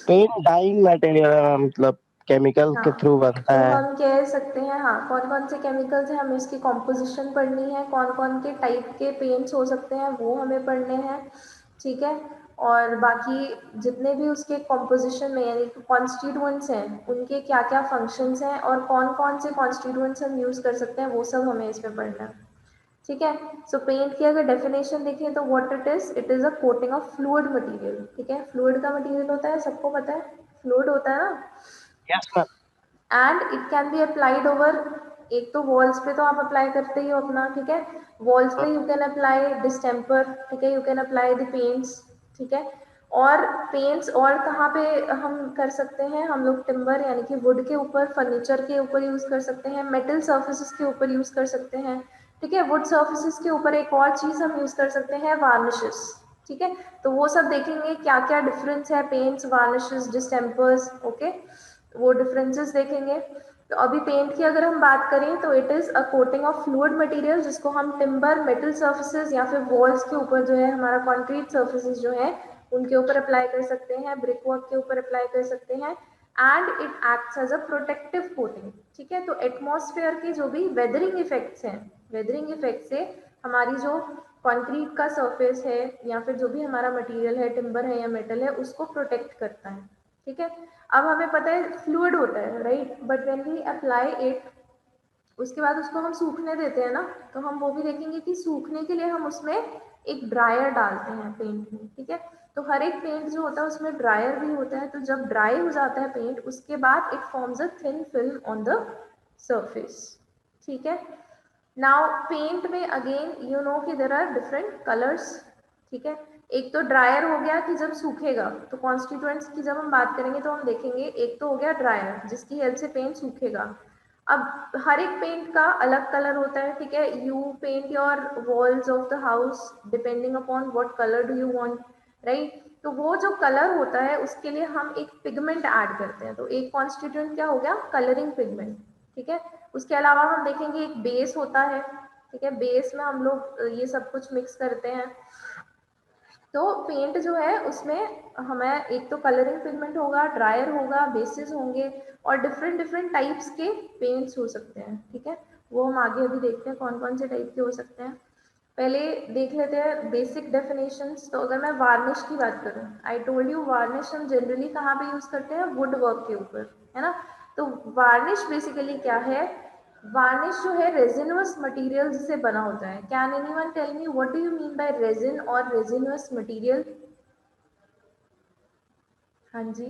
Paint dying material मतलब chemical के हाँ, थ्रू बनता तो है। हम कह सकते हैं हाँ, कौन कौन से केमिकल्स हैं, हमें इसकी कॉम्पोजिशन पढ़नी है, कौन कौन के टाइप के पेंट्स हो सकते हैं वो हमें पढ़ने हैं, ठीक है। और बाकी जितने भी उसके कॉम्पोजिशन में यानी कॉन्स्टिट्यूएंट्स हैं उनके क्या क्या फंक्शंस हैं और कौन कौन से कॉन्स्टिट्यूएंट्स हम यूज़ कर सकते हैं वो सब हमें इसमें पढ़ना है, ठीक है। सो पेंट की अगर डेफिनेशन देखें तो what it is a coating of fluid material, ठीक है। फ्लूइड का मटेरियल होता है, सबको पता है फ्लूइड होता है ना, yes ma'am. And it can be applied over, एक तो वॉल्स पे तो आप अप्लाई करते ही हो अपना, ठीक है। वॉल्स पे यू कैन अप्लाई डिस्टेम्पर, ठीक है, you can apply the paints, ठीक है। और पेंट्स और कहाँ पे हम कर सकते हैं, हम लोग टिम्बर यानी कि वुड के ऊपर, फर्नीचर के ऊपर यूज़ कर सकते हैं, मेटल सर्फेसिस के ऊपर यूज़ कर सकते हैं, ठीक है। वुड सर्फेसिस के ऊपर एक और चीज़ हम यूज़ कर सकते हैं, वार्निशेस, ठीक है। तो वो सब देखेंगे क्या क्या डिफरेंस है पेंट्स, वार्निशेस, डिस्टेम्पर्स, ओके, वो डिफरेंसेस देखेंगे। तो अभी पेंट की अगर हम बात करें तो it is a coating of fluid material जिसको हम टिम्बर, मेटल सर्फेसिस या फिर वॉल्स के ऊपर जो है हमारा कंक्रीट सर्फेसिस जो है उनके ऊपर अप्लाई कर सकते हैं, ब्रिक वर्क के ऊपर अप्लाई कर सकते हैं, and it acts as a protective coating, ठीक है। तो एटमॉस्फेयर के जो भी वेदरिंग इफेक्ट्स हैं, वेदरिंग इफेक्ट से हमारी जो कंक्रीट का सरफेस है या फिर जो भी हमारा मटेरियल है, टिम्बर है या मेटल है, उसको प्रोटेक्ट करता है, ठीक है। अब हमें पता है फ्लूइड होता है, right, but when we apply it, उसके बाद उसको हम सूखने देते हैं ना, तो हम वो भी देखेंगे कि सूखने के लिए हम उसमें एक ड्रायर डालते हैं पेंट में, ठीक है। तो हर एक पेंट जो होता है उसमें ड्रायर भी होता है, तो जब ड्राई हो जाता है पेंट उसके बाद it forms a thin film on the surface, ठीक है। नाउ पेंट में अगेन यू नो कि देर आर डिफरेंट कलर्स, ठीक है। एक तो ड्रायर हो गया कि जब सूखेगा, तो कॉन्स्टिट्यूएंट्स की जब हम बात करेंगे तो हम देखेंगे एक तो हो गया ड्रायर जिसकी हेल्प से पेंट सूखेगा। अब हर एक पेंट का अलग कलर होता है, ठीक है। You paint your walls of the house depending upon what colour do you want, right. तो वो जो कलर होता है उसके लिए हम एक पिगमेंट ऐड करते हैं, तो एक कॉन्स्टिट्यूएंट क्या हो गया, कलरिंग पिगमेंट, ठीक है। उसके अलावा हम देखेंगे एक बेस होता है, ठीक है, बेस में हम लोग ये सब कुछ मिक्स करते हैं। तो पेंट जो है उसमें हमें एक तो कलरिंग पिगमेंट होगा, ड्रायर होगा, बेसिस होंगे और डिफरेंट डिफरेंट टाइप्स के पेंट्स हो सकते हैं, ठीक है। वो हम आगे अभी देखते हैं कौन कौन से टाइप के हो सकते हैं। पहले देख लेते हैं बेसिक डेफिनेशंस। तो अगर मैं वार्निश की बात करूं, आई टोल्ड यू वार्निश हम जनरली कहाँ पे यूज करते हैं, वुड वर्क के ऊपर, है ना। तो वार्निश बेसिकली क्या है, वार्निश जो है रेजिनस मटेरियल से बना होता है। Can anyone tell me what do you mean by resin और रेजिनस मटेरियल? हाँ जी,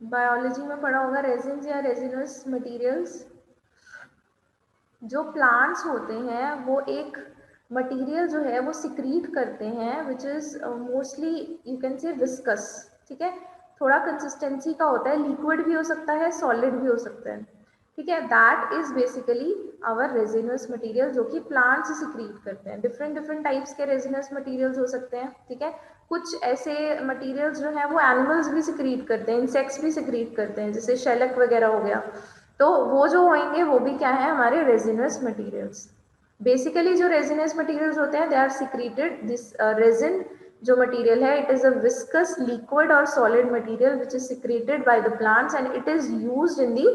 बायोलॉजी में पढ़ा होगा रेजिन या रेजिनस मटेरियल्स। जो प्लांट्स होते हैं वो एक मटेरियल जो है वो सिक्रीट करते हैं which is mostly you can say viscous, ठीक है। थोड़ा कंसिस्टेंसी का होता है, लिक्विड भी हो सकता है, सॉलिड भी हो सकता है, ठीक है। That is basically our resinous material जो कि प्लांट्स सिक्रीट करते हैं। डिफरेंट डिफरेंट टाइप्स के रेजिनस मटेरियल्स हो सकते हैं, ठीक है। कुछ ऐसे मटेरियल्स जो हैं वो एनिमल्स भी सिक्रीट करते हैं, इंसेक्ट्स भी सिक्रीट करते हैं, जैसे शेलक वगैरह हो गया। तो वो जो होंगे वो भी क्या है, हमारे रेजिनस मटेरियल्स। बेसिकली जो रेजिनस मटेरियल्स होते हैं they are secreted, this resin जो मटेरियल है it is a viscous liquid और solid material which is secreted by the plants and it is used in the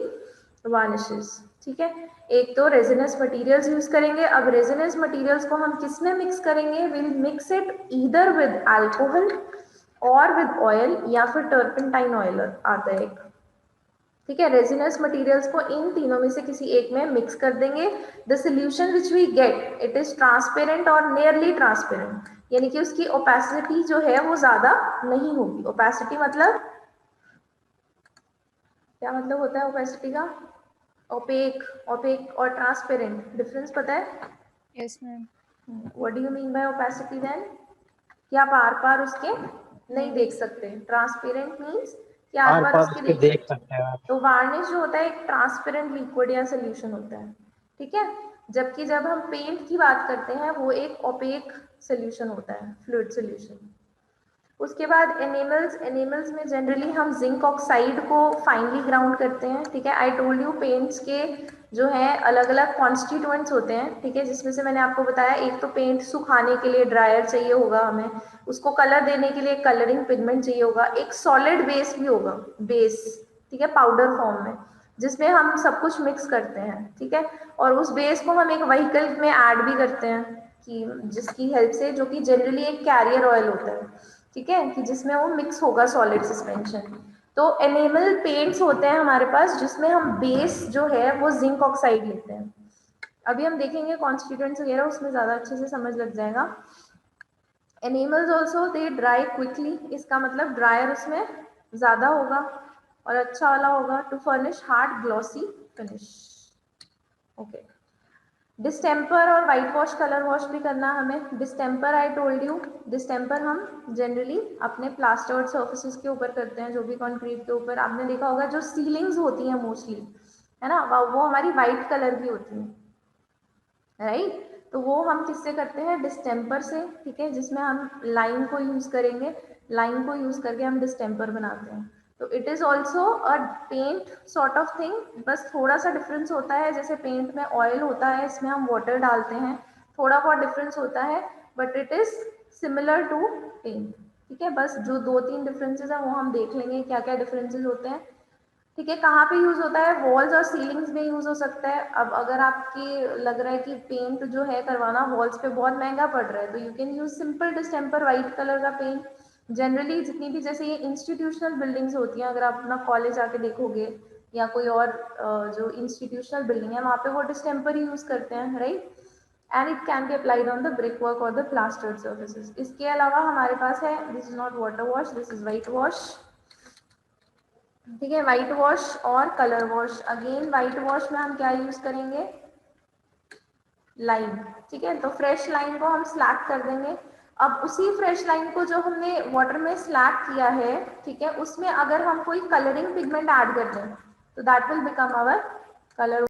varnishes, ठीक है। एक तो रेजिनस मटेरियल्स यूज करेंगे। अब रेजिनस मटेरियल्स को हम किस में मिक्स करेंगे, will mix it either with alcohol और विद ऑयल या फिर टर्पेंटाइन ऑयल आता है एक, ठीक है। रेजिनस मटेरियल्स को इन तीनों में से किसी एक में मिक्स कर देंगे। The solution which we get it is transparent और नियरली ट्रांसपेरेंट, यानी कि उसकी ओपेसिटी जो है वो ज्यादा नहीं होगी। ओपेसिटी मतलब क्या मतलब होता है ओपेसिटी का, ओपेक, ओपेक और ट्रांसपेरेंट डिफरेंस पता है? Yes ma'am. What do you mean by opacity then, कि आप आर पार उसके नहीं नहीं देख देख सकते। ट्रांसपेरेंट मीन्स कि आर आर पार पार उसके उसके देख देख सकते। सकते हैं आप। तो वार्निश जो होता है एक ट्रांसपेरेंट लिक्विड या सोल्यूशन होता है, ठीक है। जबकि जब हम पेंट की बात करते हैं वो एक ओपेक सोल्यूशन होता है, फ्लूइड सोल्यूशन। उसके बाद एनिमल्स, एनिमल्स में जनरली हम जिंक ऑक्साइड को फाइनली ग्राउंड करते हैं, ठीक है। आई टोल्ड यू पेंट्स के जो है अलग अलग कॉन्स्टिट्यूएंट्स होते हैं, ठीक है, जिसमें से मैंने आपको बताया एक तो पेंट सुखाने के लिए ड्रायर चाहिए होगा हमें, उसको कलर देने के लिए कलरिंग पिगमेंट चाहिए होगा, एक सॉलिड बेस भी होगा, बेस, ठीक है, पाउडर फॉर्म में, जिसमें हम सब कुछ मिक्स करते हैं, ठीक है, और उस बेस को हम एक व्हीकल में ऐड भी करते हैं कि जिसकी हेल्प से, जो कि जनरली एक कैरियर ऑयल होता है, ठीक है, कि जिसमें वो मिक्स होगा सॉलिड सस्पेंशन। तो एनिमल पेंट्स होते हैं हमारे पास जिसमें हम बेस जो है वो जिंक ऑक्साइड लेते हैं। अभी हम देखेंगे कॉन्स्टिट्यूएंट्स वगैरह, उसमें ज़्यादा अच्छे से समझ लग जाएगा। Animals also they dry quickly, इसका मतलब ड्रायर उसमें ज़्यादा होगा और अच्छा वाला होगा, to furnish hard glossy finish. Okay, distemper और वाइट वॉश, कलर वॉश भी करना हमें। Distemper I told you, distemper हम जनरली अपने प्लास्टर्ड सर्फेसिस के ऊपर करते हैं, जो भी कंक्रीट के ऊपर। आपने देखा होगा जो सीलिंग्स होती हैं मोस्टली, है ना, वो हमारी वाइट कलर की होती हैं, राइट। तो वो हम किससे करते हैं, डिस्टेम्पर से, ठीक है, जिसमें हम लाइन को यूज करेंगे, लाइन को यूज करके हम डिस्टेम्पर बनाते हैं। तो it is also a paint sort of thing, बस थोड़ा सा डिफरेंस होता है, जैसे पेंट में ऑयल होता है, इसमें हम वाटर डालते हैं, थोड़ा बहुत डिफरेंस होता है, but it is similar to paint, ठीक है। बस जो 2-3 डिफरेंसेस है वो हम देख लेंगे क्या क्या डिफरेंसेस होते हैं, ठीक है। कहाँ पे यूज होता है, वॉल्स और सीलिंग्स में यूज हो सकता है। अब अगर आपकी लग रहा है कि पेंट जो है करवाना वॉल्स पे बहुत महंगा पड़ रहा है, तो you can use simple distemper white colour का पेंट। जनरली जितनी भी जैसे ये इंस्टीट्यूशनल बिल्डिंग्स होती हैं, अगर आप अपना कॉलेज आके देखोगे या कोई और जो इंस्टीट्यूशनल बिल्डिंग है, वहाँ पे वो डिस्टेम्पर ही यूज करते हैं, right. And it can be applied on the brick work और द प्लास्टर्ड सर्फेसिस। इसके अलावा हमारे पास है, this is not water wash, this is white wash, ठीक है। व्हाइट वॉश और colour wash, again white wash में हम क्या यूज करेंगे, लाइन, ठीक है। तो फ्रेश लाइन को हम स्लैक कर देंगे। अब उसी फ्रेश लाइन को जो हमने वाटर में स्लैक किया है, ठीक है, उसमें अगर हम कोई कलरिंग पिगमेंट ऐड कर दें तो that will become our colour